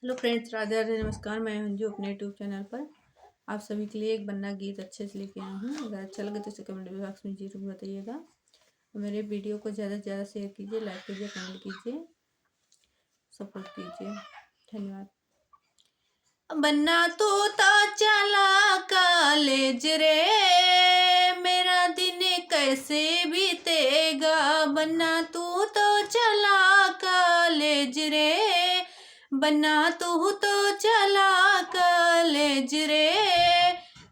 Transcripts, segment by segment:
Hello friends, Radhe Radhe, नमस्कार। मैं अंजू अपने यूट्यूब चैनल पर आप सभी के लिए एक बन्ना गीत अच्छे से लेके आई हूँ। अगर अच्छा लगे तो इसे कमेंट बॉक्स में जरूर बताइएगा। मेरे वीडियो को ज़्यादा से ज़्यादा शेयर कीजिए, लाइक कीजिए, कमेंट कीजिए, सपोर्ट कीजिए। धन्यवाद। बन्ना तोता चला कॉलेज रे, मेरा दिन कैसे बीतेगा। बन्ना तू तो चला कॉलेज रे, बन्ना तू तो चला कॉलेज रे,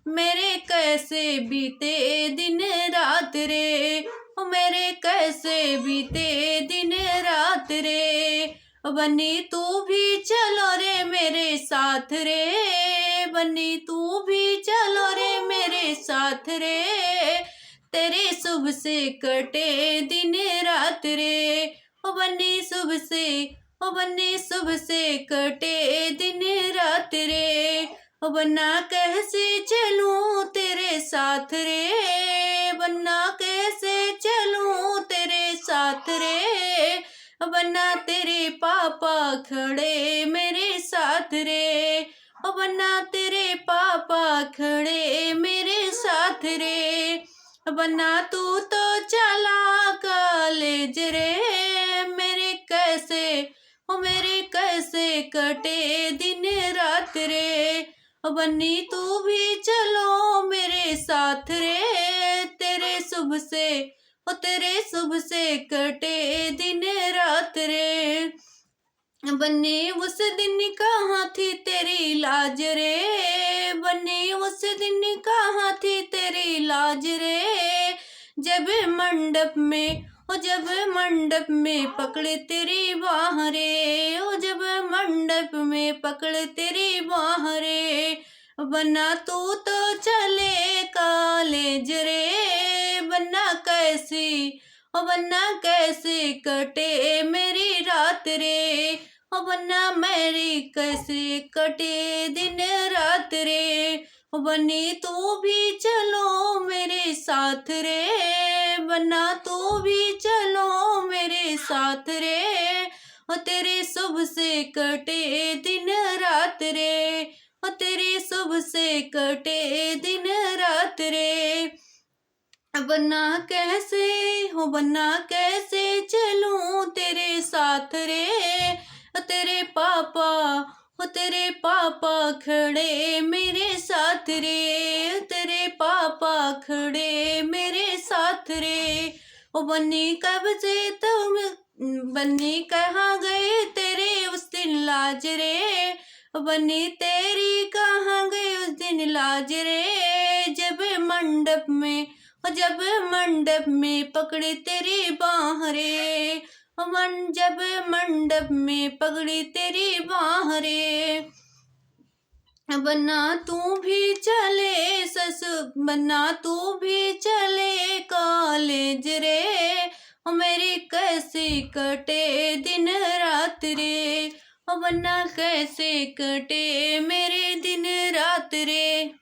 मेरे कैसे बीते दिन रात रे, ओ मेरे कैसे बीते दिन रात रे। बन्नी तू भी चलो रे मेरे साथ रे, बन्नी तू भी चलो रे मेरे साथ रे, तेरे शुभ से कटे दिन रात रे। ओ बन्नी शुभ से, ओ बन्नी शुभ से कटे दिन रात रे। ओ बन्ना कैसे चलूं तेरे साथ रे, बन्ना कैसे चलूं तेरे साथ रे। बन्ना तेरे पापा खड़े मेरे साथ रे, ओ बन्ना तेरे पापा खड़े मेरे साथ रे। बन्ना तू तो चला कॉलेज रे, मेरे कैसे, ओ मेरे कैसे कटे दिन रात रे। बन्नी तू भी चलो मेरे साथ रे, तेरे शुभ से, ओ तेरे शुभ से कटे दिन रात रे। बन्नी उस दिन कहाँ थी तेरी लाज रे, बन्नी उस दिन कहाँ थी तेरी लाज रे। जब मंडप में, ओ जब मंडप में पकड़े तेरी बाह रे, ओ जब मंडप में पकड़े तेरी बाह रे। बन्ना तू तो चले कॉलेज रे, बन्ना कैसी, ओ बन्ना कैसे कटे मेरी रात रे। ओ बन्ना मेरी कैसे कटे दिन रात रे। ओ बन्नी तू भी चलो मेरे साथ रे, बन्ना तू भी चलो मेरे साथ रे। ओ तेरे शुभ से कटे दिन रात रे, ओ तेरे शुभ से कटे दिन रात रे। बन्ना कैसे, हो बन्ना कैसे चलूं तेरे साथ रे। तेरे पापा, हो तेरे पापा खड़े मेरे साथ रे, तेरे पापा खड़े मेरे साथ रे। ओ बन्नी कब से तुम, बन्नी कहाँ गए तेरे उस दिन लाज रे। बन्नी तेरी कहाँ गई उस दिन लाज रे। जब मंडप में, जब मंडप में पकड़े तेरी बाह रे, जब मंडप में पकड़ी तेरी बाह रे। बन्ना तू भी चले ससुर, बन्ना तू भी चले कॉलेज रे, ओ मेरी कैसे कटे दिन रात रे। ओ बन्ना कैसे कटे मेरे दिन रात रे।